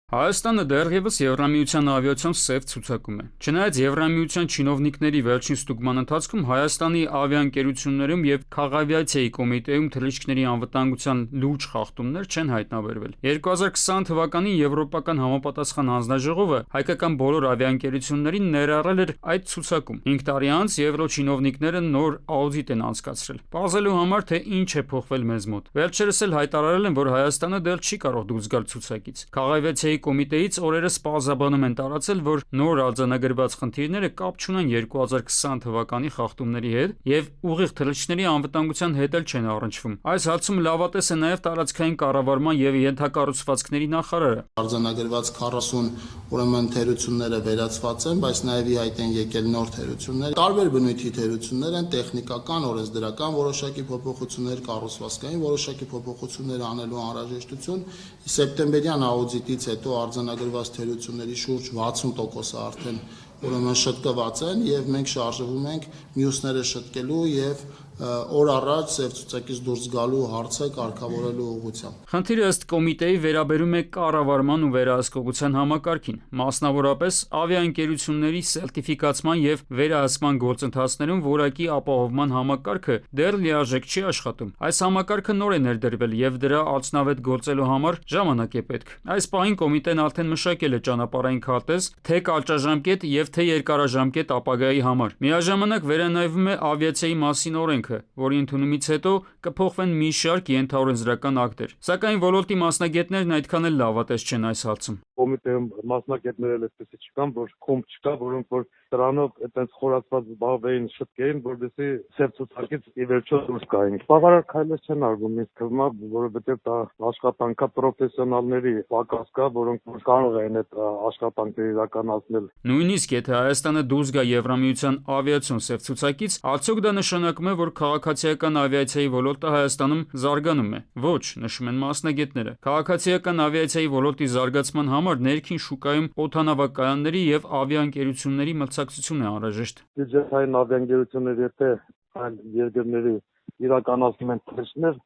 Հայաստանը դեռևս Եվրամիության ավիացիոն սև ցուցակում է։ Չնայած Եվրամիության չինովնիկների վերջին ստուգման ընթացքում Հայաստանի ավիաընկերություններում եւ Քաղավիացիայի կոմիտեում թռիչքների անվտանգության լուրջ խախտումներ չեն հայտնաբերվել։ 2020 թվականին Եվրոպական համապատասխան հանձնաժողովը հայկական բոլոր ավիաընկերություններին ներառել էր այդ ցուցակում։ 5 տարի անց եվրոչինովնիկները նոր աուդիտ են անցկացրել, պարզելու համար թե ինչ է փոխվել մեզ մոտ։ Վերջերս էլ հայտարարել են, որ Հայաստանը դեռ չի կարող դուրս գալ ցուցակից։ Քաղավիացիայի կոմիտեից օրերս պարզաբանում են տարածել, որ նոր արձանագրված խնդիրները կապ չունեն 2020 թվականի խախտումների հետ եւ ուղիղ թռիչքների անվտանգության հետ էլ չեն առնչվում։ Այս հարցում լավատես է նաեւ տարածքային կառավարման եւ ենթակառուցվածքների նախարարը։ Արձանագրված 40 թերությունները վերացված են, բայց նաեւ ի հայտ են եկել նոր թերություններ։ Տարբեր բնույթի թերություններ են, տեխնիկական, օրենսդրական որոշակի փոփոխություններ, կառուցվածքային որոշակի փոփոխություններ անելու անհրաժեշտություն։ Սեպտեմբերյան աուդիտից հետո արձանագրված թերությունների շուրջ 60%-ը արդեն շտկված են եւ մենք շարժվում ենք մյուսները շտկելու եւ օր առաջ սև ցուցակից դուրս գալու հարցը կարգավորելու ուղղությամբ։ Խնդիրը ըստ կոմիտեի վերաբերում է կառավարման ու վերահսկողության համակարգին, մասնավորապես ավիաընկերությունների սերտիֆիկացման եւ վերահսկման գործընթացներում որակի ապահովման համակարգը դեռ լիարժեք չի աշխատում։ Այս համակարգը նոր է ներդրվել եւ դրա արդյունավետ գործելու համար ժամանակ է պետք։ Այս պահին կոմիտեն արդեն մշակել է ճանապարհային քարտեզ, թե կարճաժամկետ եւ թե երկարաժամկետ ապագայի համար։ Միաժամանակ վերանայվում է ավիացիայի մասին օրենքը, որի ընդունումից հետո կփոխվեն մի շարք ենթաօրենսդրական ակտեր։ Սակայն ոլորտի մասնագետներն այդքան էլ լավատես չեն այս հարցում։ Կոմիտեում մասնագետներ էլ այսպեսի չկան, որ խումբ չկա, որոնք որ դրանով այդպես խորացված զբաղվեին շտկեին, որովհետեւ սև ցուցակից ի վերջո դուրս գային։ Բավարար քայլեր չեն արվում, ինձ թվում է, որովհետեւ դա աշխատանքա պրոֆեսիոնալների պակաս կա, որոնք որ կարող են այդ աշխատանքները իրականացնել։ Նույնիսկ եթե Հայաստանը դուրս գա Եվրամիության ավիացիոն սև ցուցակից, արդյոք դա նշանակում է, որ քաղաքացիական ավիացիայի ոլորտը Հայաստանում զարգանում է։ Ոչ, նշում են մասնագետները։ Քաղաքացիական ավիացիայի ոլորտի զարգացման համար ներքին շուկայում օդանավակայանների եւ ավիաընկերությունների մրցակցություն է անհրաժեշտ։ Բյուջետային ավիաընկերությունների հետ այլ երկրների իրականացնում են թռիչքներ,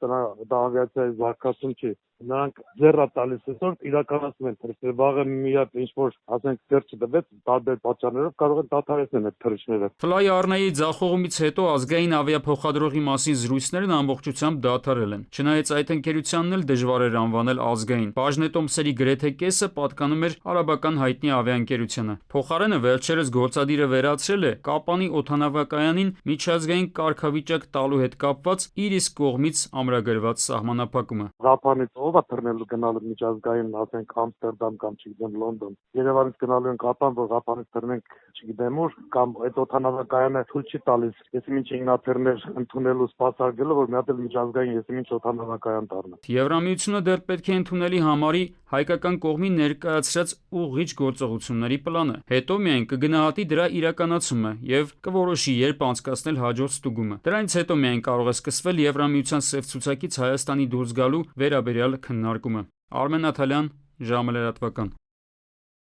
դա ավիացիայի զարգացում չի։ Նրանք ձեռա տալիս այսօր իրականացնում են թռիչքներ, վաղը միապ ինչ-որ ասենք ձեռ չտվեց, տարբեր պատճառներով կարող են դադարեցնել այդ թռիչքները։ Fly-Arnay-ի ձախողումից հետո ազգային ավիափոխադրողի մասին զրույցներն ամբողջությամբ դադարել են։ Չնայած այդ ընկերությանն էլ դժվար էր անվանել ազգային։ Բաժնետոմսերի գրեթե կեսը պատկանում էր արաբական հայտնի ավիաընկերությանը։ Փոխարենը վերջերս գործադիրը վերացրել է Կապանի օդանավակայանին միջազգային կարգավիճակ տալու հետ կապված իր իսկ կողմից ամրագրված սահմանափակումը։ Ղափանից ով է թռնելու գնալու միջազգային, ասենք Ամստերդամ կամ չգիտեմ Լոնդոն։ Երևանից գնալու են Ղափան, որ Ղափանից թռնենք չգիտեմ ուր, կամ այդ օդանավակայանը թույլ չի տալիս, եսի ինչ ինքնաթիռներ ընդունելու սպասարկելու, որ մի հատ էլ միջազգային եսի ինչ օդանավակայան դառնա։ Եվրամիությունը դեռ պետք է ընդունելի համարի հայկական կողմի ներկայացրած ուղղիչ գործողությունների պլանը։ Հետո միայն կգնահատի դրա իրականացումը եւ կորոշի երբ անցկացնել հաջորդ ստուգումը։ Դրանից հետո միայն կարող է սկսվել Եվրամիության սև ցուցակից Հայաստանի դուրս գալու վերաբերյալ քննարկումը։ Արմեն Աթալյան, ժամը լրատվական։